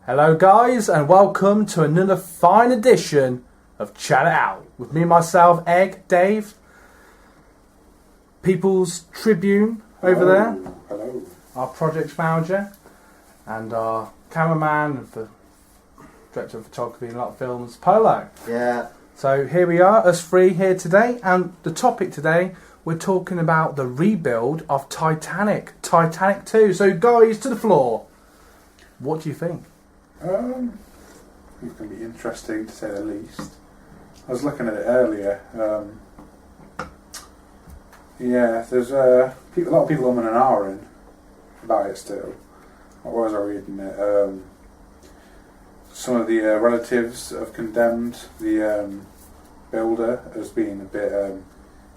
Hello guys, and welcome to another fine edition of Chat It Out with me, myself, Egg, Dave, People's Tribune over there, hello, our project manager, and our cameraman and the director of photography in a lot of films, Polo. Yeah. So here we are, us three here today, and the topic today, we're talking about the rebuild of Titanic, Titanic 2. So guys, to the floor. What do you think? it's going to be interesting to say the least. I was looking at it earlier. There's a lot of people umming and ahhing about it still. What was I reading it? Some of the relatives have condemned the builder as being a bit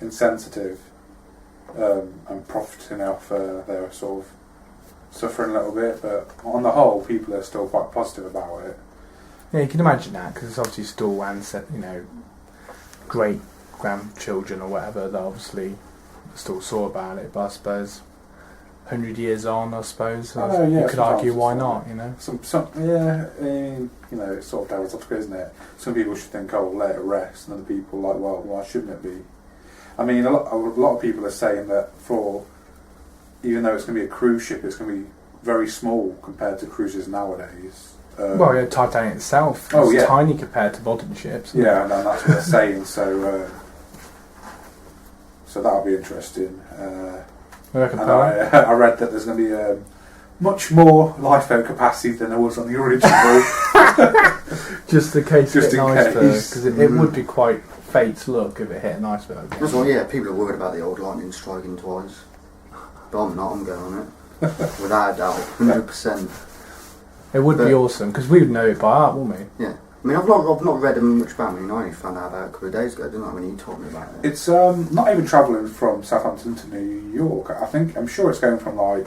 insensitive and profiting off their sort of suffering a little bit, but on the whole, people are still quite positive about it. Yeah, you can imagine that, because it's obviously still great grandchildren or whatever that obviously still saw about it, but I suppose 100 years on, I suppose you could argue why not, you know. It's sort of devil's advocate, isn't it? Some people should think, oh, let it rest, and other people like, well, why shouldn't it be? I mean, a lot of people are saying that even though it's going to be a cruise ship, it's going to be very small compared to cruises nowadays. Titanic itself is tiny compared to modern ships. Yeah, and that's what they're saying. So that'll be interesting. I read that there's going to be much more lifeboat capacity than there was on the original. Just in case, because it would be quite fate to look if it hit an iceberg. That's why, yeah, people are worried about the old lightning striking twice. But I'm not, I'm going on it. Without a doubt, 100%. It would be awesome, because we would know it by heart, wouldn't we? Yeah. I mean, I've not read much about it. I only found out about it a couple of days ago, didn't I, when you told me about it. It's not even travelling from Southampton to New York. I'm sure it's going from like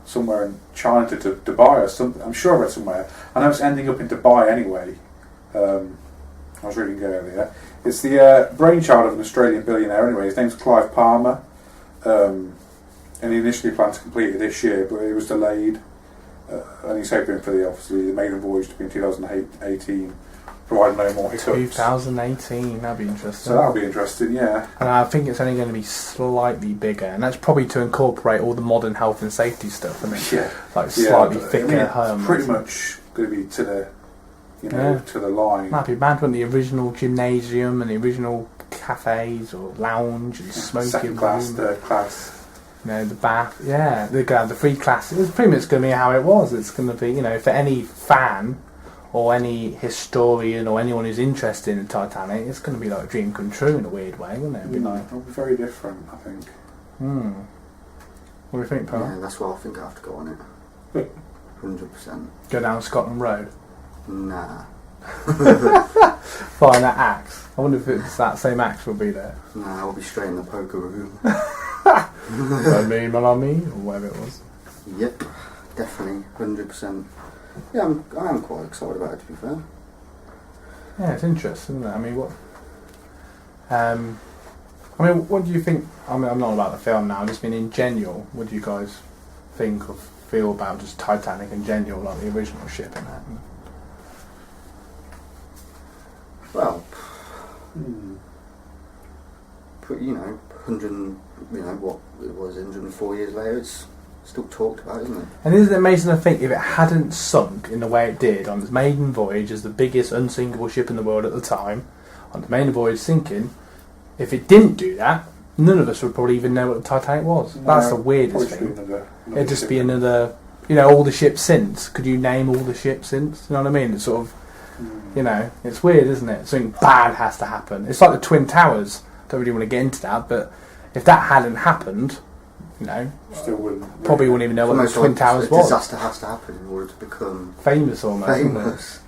somewhere in China to Dubai or something. I'm sure I read somewhere. I know it's ending up in Dubai anyway. I was reading it earlier. It's the brainchild of an Australian billionaire anyway. His name's Clive Palmer. And he initially planned to complete it this year, but it was delayed. And he's hoping for the maiden voyage to be in 2018, providing no more hiccups. 2018, that'd be interesting. So that'll be interesting, yeah. And I think it's only going to be slightly bigger, and that's probably to incorporate all the modern health and safety stuff, isn't it? Yeah. Like slightly thicker. It's pretty much going to be to the line. That'd be mad when the original gymnasium and the original cafes or lounge and smoking second class, room. third class. The bath, they're going to have the free classes. It's pretty much going to be how it was. It's going to be, for any fan or any historian or anyone who's interested in Titanic, it's going to be like a dream come true in a weird way, wouldn't it? It'll be very different, I think. What do you think, Paul? Yeah, that's why I think I have to go on it. 100%. Go down Scotland Road? Nah. Find that axe. I wonder if it's that same axe will be there. Nah, I'll be straight in the poker room. Me, or whatever it was. Yep, definitely, 100%. Yeah, I am quite excited about it, to be fair. Yeah, it's interesting, isn't it? I mean, what do you think? I mean, I'm not about the film now. Just in general, what do you guys think or feel about just Titanic in general, like the original ship and that? Well, but 104 years later, it's still talked about, isn't it? And isn't it amazing to think if it hadn't sunk in the way it did on its maiden voyage as the biggest unsinkable ship in the world at the time, on the maiden voyage sinking, if it didn't do that, none of us would probably even know what the Titanic was. No, that's the weirdest thing. It'd just be another, all the ships since. Could you name all the ships since? You know what I mean? It's sort of, it's weird, isn't it? Something bad has to happen. It's like the Twin Towers. Don't really want to get into that, but if that hadn't happened, still wouldn't. Probably wouldn't even know what the Twin Towers was. A disaster has to happen in order to become famous, almost. Famous.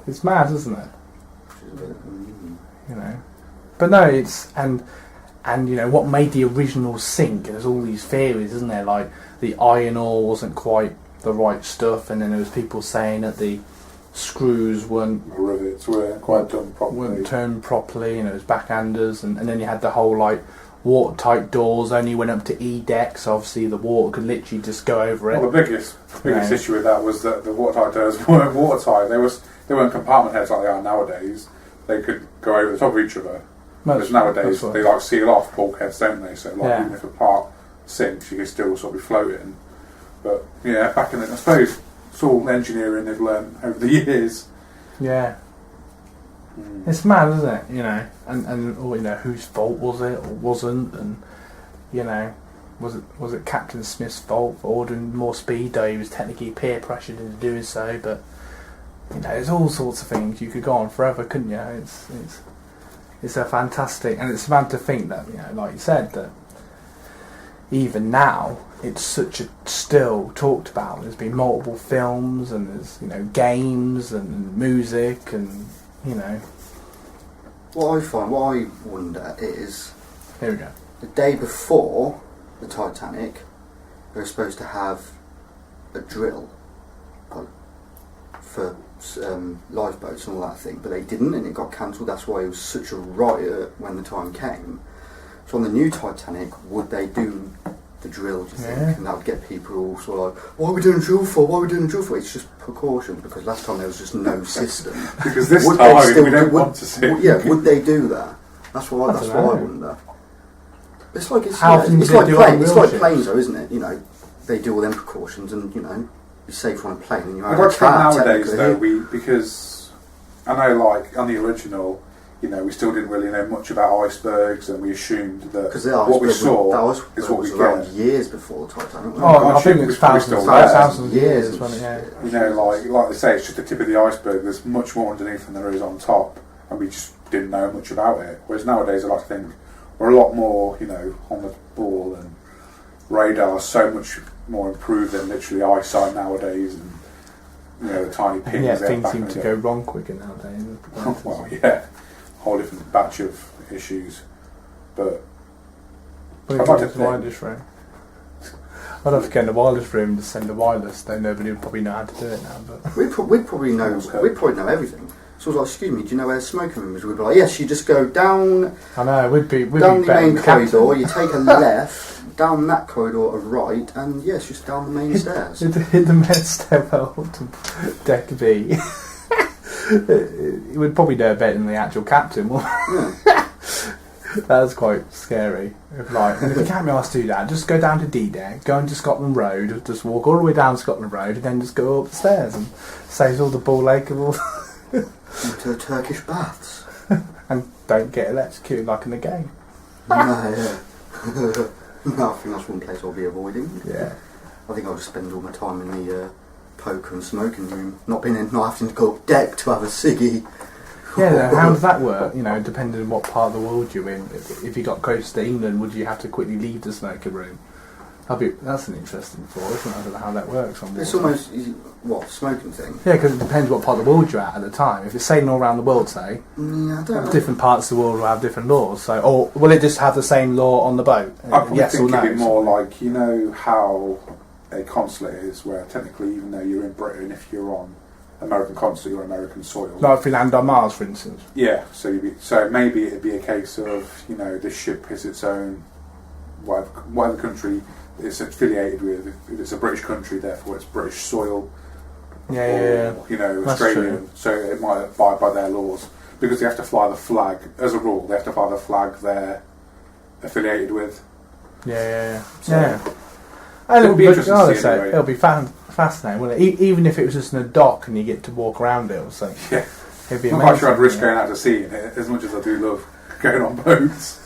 It's mad, isn't it? But no, it's and what made the original sink? There's all these theories, isn't there? Like the iron ore wasn't quite the right stuff, and then there was people saying that the screws weren't rivets weren't quite done properly. Weren't turned properly, it was backhanders, and then you had the whole watertight doors only went up to E deck, so obviously the water could literally just go over it. Well, the biggest issue with that was that the watertight doors weren't watertight. They weren't compartment heads like they are nowadays. They could go over the top of each other. Whereas nowadays they like seal off bulkheads, don't they? So like even if a part sinks, you can still sort of be floating. But yeah, back in the, I suppose it's all engineering they've learned over the years. Yeah. It's mad, isn't it? You know, and or, you know, whose fault was it or wasn't, and you know, was it Captain Smith's fault for ordering more speed? Though he was technically peer pressured into doing so, but you know, there's all sorts of things. You could go on forever, couldn't you? It's a fantastic, and it's mad to think that, you know, like you said, that even now it's such a still talked about. There's been multiple films, and there's, you know, games and music, and you know. What I wonder is, Here we go. the day before the Titanic, they were supposed to have a drill for lifeboats and all that thing, but they didn't, and it got cancelled. That's why it was such a riot when the time came. So on the new Titanic, would they do the drill, do you think? And that would get people all sort of like, what are we doing a drill for? What are we doing a drill for? It's just precautions, because last time there was just no system. Because this time we don't want to see. Would they do that? That's what I wonder. It's like it's like planes though, isn't it? You know, they do all them precautions, and you know, you're safe on a plane, and you're out of nowadays though, because I know, like on the original, you know, we still didn't really know much about icebergs, and we assumed that what we saw is what we get. Years before the Titanic. I think it's thousands of years. You know, like they say, it's just the tip of the iceberg. There's much more underneath than there is on top, and we just didn't know much about it. Whereas nowadays, I like to think we're a lot more, you know, on the ball, and radar is so much more improved than literally eyesight nowadays, and you know, the tiny pings. Yeah, things seem to go wrong quicker nowadays. Well, yeah. Whole different batch of issues, but I'd like to wireless room. I'd have to get in the wireless room and just send the wireless. Though nobody would probably know how to do it now. But we'd probably know everything. So I was like, excuse me, do you know where the smoking room is? We'd be like, yes, you just go down. I know, we'd be down be the main corridor. You take a left down that corridor, a right, and yes, just down the main stairs. Hit the main stairwell to deck B. He would probably know better than the actual captain. Yeah. That's quite scary. If you can't be asked to do that, just go down to D deck, go into Scotland Road, just walk all the way down Scotland Road, and then just go up the stairs, and saves all the ball ache of all. Into the Turkish baths. And don't get electrocuted like in the game. No, yeah. No, I think that's one place I'll be avoiding. Yeah. I think I'll just spend all my time in the poker and smoking room, not having to go up deck to have a ciggy. Yeah, how does that work? You know, depending on what part of the world you're in. If you got close to England, would you have to quickly leave the smoking room? That's an interesting thought, isn't it? I don't know how that works. It's almost smoking thing. Yeah, because it depends what part of the world you're at the time. If it's sailing all around the world, say, different parts of the world will have different laws. So, or will it just have the same law on the boat? I probably think it'd be more like, you know how a consulate is, where technically, even though you're in Britain, if you're on American consulate, you're on American soil. Like if you land on Mars, for instance. Yeah, so maybe it'd be a case of, you know, this ship is its own whatever country it's affiliated with. If it's a British country, therefore it's British soil. Yeah. You know, Australian, so it might abide by their laws, because they have to fly the flag. As a rule, they have to fly the flag they're affiliated with. Yeah. And it'll be interesting to see anyway. It'll be fascinating, wouldn't it? Even if it was just in a dock and you get to walk around it or something. Yeah. It'd be I'm amazing. not quite sure I'd risk going out to sea in it, as much as I do love going on boats.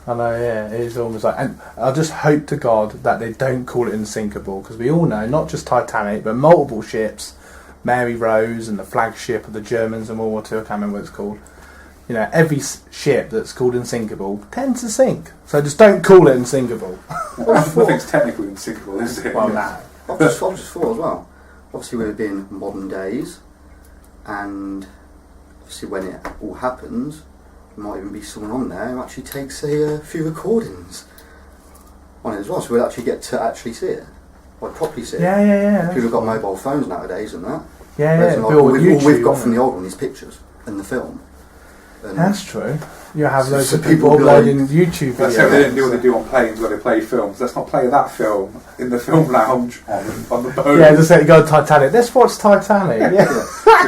I know, yeah, it is almost like, and I just hope to God that they don't call it unsinkable, because we all know, not just Titanic, but multiple ships, Mary Rose and the flagship of the Germans in World War II, I can't remember what it's called. You know, every ship that's called unsinkable tends to sink, so just don't call it unsinkable. Nothing's technically unsinkable, is it? Well, no. I've just thought as well. Obviously, we've been modern days, and obviously, when it all happens, there might even be someone on there who actually takes a few recordings on it as well, so we'll actually get to actually see it, like properly see it. Yeah. People have got mobile phones nowadays and that. Yeah. All we've got from the old one is pictures and the film. And That's true. You have So- loads so of people people go- uploading YouTube That's how they videos. didn't do what they do on planes where they play films. Let's not play that film in the film lounge on the boat. Yeah, just say you go to Titanic. Let's watch Titanic. Yeah.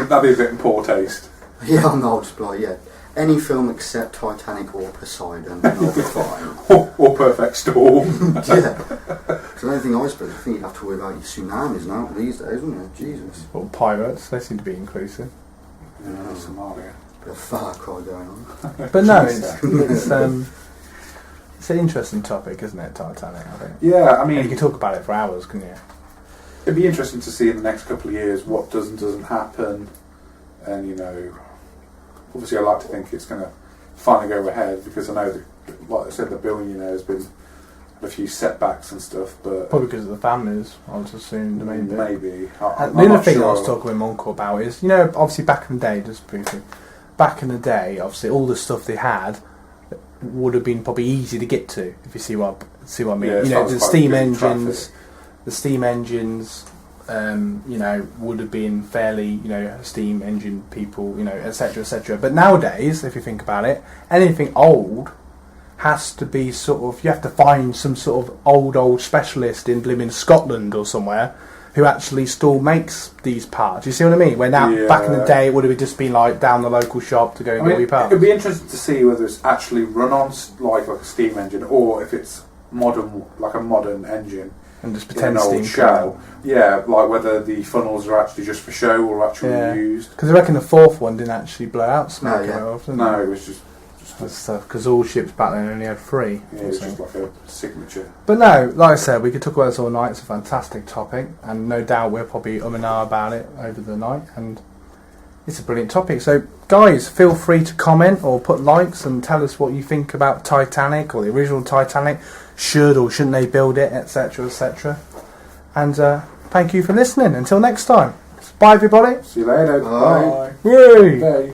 That'd be a bit in poor taste. Yeah, I'll just be like, yeah, any film except Titanic or Poseidon, and I'll be fine. Or Perfect Storm. Yeah. Because I don't think icebergs, I think you'd have to worry about your tsunamis now these days, wouldn't you? Jesus. Or pirates. They seem to be inclusive. Somalia. Bit of far cry going on. But no, it's an interesting topic, isn't it, Titanic? I think. Yeah, I And you mean, can talk about it for hours, couldn't you? it'd be interesting to see in the next couple of years what does and doesn't happen. And, you know, obviously I like to think it's going to finally go ahead because I know, like I said, the billionaire has been had a few setbacks and stuff, but Probably because of the families, I would assume, the main bit. maybe. The I'm other not thing I sure. was talking with my uncle about is, you know, obviously back in the day, just briefly, back in the day, obviously all the stuff they had would have been probably easy to get to, if you see what I mean. Yeah, You know, sounds the quite steam good engines, traffic. the steam engines, you know, would have been fairly, you know, steam engine people, you know, etc., etc. But nowadays, if you think about it, anything old has to be sort of, you have to find some sort of old specialist in blimmin' Scotland or somewhere who actually still makes these parts. You see what I mean? Where now, back in the Yeah. day, it would have just been like down the local shop to go and get all your parts. it'd be interesting to see whether it's actually run on like a steam engine or if it's modern, like a modern engine And just in pretend an steam old shell. Yeah, like whether the funnels are actually just for show or actually Yeah. used. Because I reckon the fourth one didn't actually blow out smoke No, yeah. very often. No, it was just Because all ships back then only had 3. yeah, it was just like a signature. But no, like I said, we could talk about this all night. It's a fantastic topic, and no doubt we'll probably and ah about it over the night. And it's a brilliant topic. So, guys, feel free to comment or put likes and tell us what you think about Titanic or the original Titanic. Should or shouldn't they build it, etc., etc. And thank you for listening. Until next time. Bye, everybody. See you later. Bye. Bye. Whee! Bye.